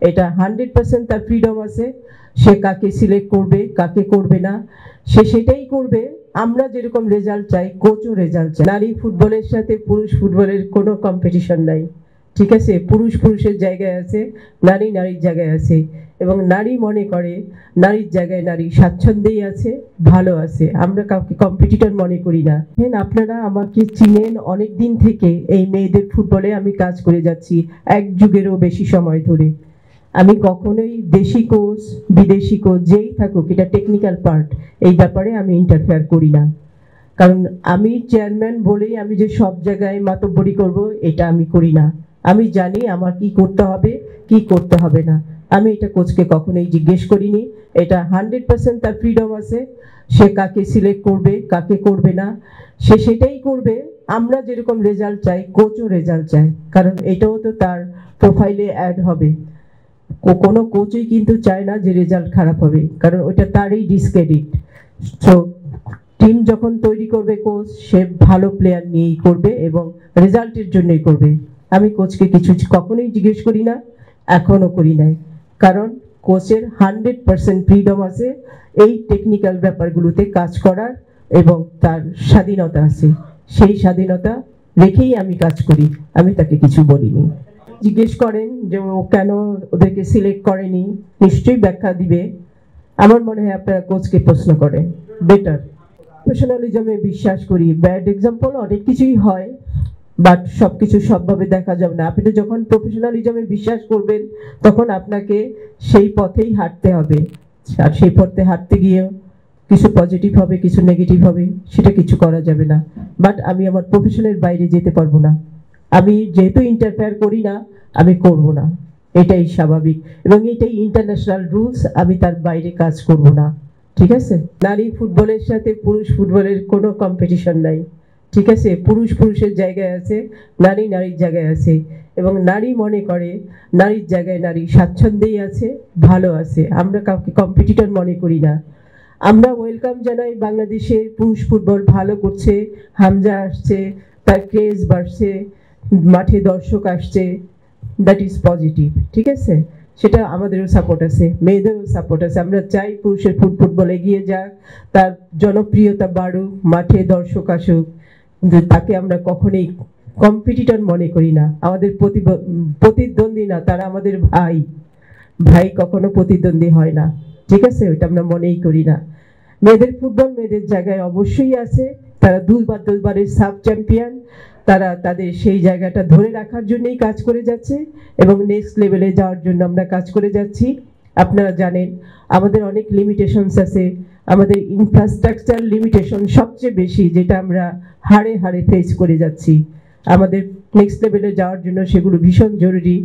এটা 100% তার ফ্রিডম আছে, সে কাকে সিলেক্ট করবে কাকে করবে না সে সেটাই করবে। আমরা যেরকম রেজাল্ট চাই কোচও রেজাল্ট চাই। নারী ফুটবলের সাথে পুরুষ ফুটবলের কোনো কম্পিটিশন নাই, ঠিক আছে? পুরুষ পুরুষের জায়গায় আছে, নারী নারীর জায়গায় আছে, এবং নারী মনে করে নারীর জায়গায় নারী স্বাচ্ছন্দ্যেই আছে, ভালো আছে। আমরা কাউকে কম্পিটিটর মনে করি না। আপনারা আমাকে চিনেন অনেক দিন থেকে, এই মেয়েদের ফুটবলে আমি কাজ করে যাচ্ছি 1 যুগেরও বেশি সময় ধরে। আমি কখনোই দেশি কোচ বিদেশি কোচ যেই থাকুক, এটা টেকনিক্যাল পার্ট, এই ব্যাপারে আমি ইন্টারফেয়ার করি না। কারণ আমি চেয়ারম্যান বলেই আমি যে সব জায়গায় মাতব্বরি করব, এটা আমি করি না। আমি জানি আমার কি করতে হবে কি করতে হবে না। আমি এটা কোচকে কখনোই জিজ্ঞেস করিনি। এটা 100% তার ফ্রিডম আছে, সে কাকে সিলেক্ট করবে কাকে করবে না সে সেটাই করবে। আমরা যেরকম রেজাল্ট চাই কোচও রেজাল্ট চায়, কারণ এটাও তো তার প্রোফাইলে অ্যাড হবে। কোনো কোচই কিন্তু চায় না যে রেজাল্ট খারাপ হবে, কারণ ওইটা তারই ডিসক্রেডিট। সো টিম যখন তৈরি করবে কোচ, সে ভালো প্লেয়ার নিয়েই করবে এবং রেজাল্টের জন্যই করবে। আমি কোচকে কিছু কখনোই জিজ্ঞেস করি না, এখনো করি নাই, কারণ কোচের 100% ফ্রিডম আছে এই টেকনিক্যাল ব্যাপারগুলোতে কাজ করার, এবং তার স্বাধীনতা আছে। সেই স্বাধীনতা রেখেই আমি কাজ করি, আমি তাকে কিছু বলিনি। জিজ্ঞেস করেন যে ও কেন ওদেরকে সিলেক্ট করেনি, নিশ্চয়ই ব্যাখ্যা দিবে। আমার মনে হয় আপনারা কোচকে প্রশ্ন করেন, বেটার। প্রফেশনালিজমে বিশ্বাস করি। ব্যাড এক্সাম্পল অনেক কিছুই হয়, বাট সবকিছু সবভাবে দেখা যাবে না। আপনি যখন প্রফেশনালিজমে বিশ্বাস করবেন, তখন আপনাকে সেই পথেই হাঁটতে হবে, আর সেই পথে হাঁটতে গিয়েও কিছু পজিটিভ হবে কিছু নেগেটিভ হবে, সেটা কিছু করা যাবে না। বাট আমি আমার প্রফেশনের বাইরে যেতে পারবো না। আমি যেহেতু ইন্টারফেয়ার করি না, আমি করব না, এটাই স্বাভাবিক, এবং এটাই ইন্টারন্যাশনাল রুলস। আমি তার বাইরে কাজ করব না, ঠিক আছে? নারী ফুটবলের সাথে পুরুষ ফুটবলের কোনো কম্পিটিশন নাই, ঠিক আছে? পুরুষ পুরুষের জায়গায় আছে, নারী নারীর জায়গায় আছে, এবং নারী মনে করে নারীর জায়গায় নারী স্বাচ্ছন্দ্যেই আছে, ভালো আছে। আমরা কাউকে কম্পিটিটর মনে করি না। আমরা ওয়েলকাম জানাই, বাংলাদেশের পুরুষ ফুটবল ভালো করছে, হামজা আসছে, তার ক্রেজ বাড়ছে, মাঠে দর্শক আসছে, দ্যাট ইজ পজিটিভ, ঠিক আছে? সেটা আমাদেরও সাপোর্ট আছে, মেয়েদেরও সাপোর্ট আছে। আমরা চাই পুরুষের ফুটবল এগিয়ে যাক, তার জনপ্রিয়তা বাড়ুক, মাঠে দর্শক আসুক, কিন্তু তাকে আমরা কখনোই কম্পিটিটর মনে করি না। আমাদের প্রতিদ্বন্দ্বী না, তারা আমাদের ভাই। ভাই কখনো প্রতিদ্বন্দ্বী হয় না, ঠিক আছে? ওইটা আমরা মনেই করি না। মেয়েদের ফুটবল মেয়েদের জায়গায় অবশ্যই আছে, তারা দুবারের সাব চ্যাম্পিয়ন, তারা তাদের সেই জায়গাটা ধরে রাখার জন্যই কাজ করে যাচ্ছে, এবং নেক্সট লেভেলে যাওয়ার জন্য আমরা কাজ করে যাচ্ছি। আপনারা জানেন আমাদের অনেক লিমিটেশনস আছে, আমাদের ইনফ্রাস্ট্রাকচার লিমিটেশন সবচেয়ে বেশি, যেটা আমরা হাড়ে হাড়ে ফেস করে যাচ্ছি। আমাদের নেক্সট লেভেলে যাওয়ার জন্য সেগুলো ভীষণ জরুরি।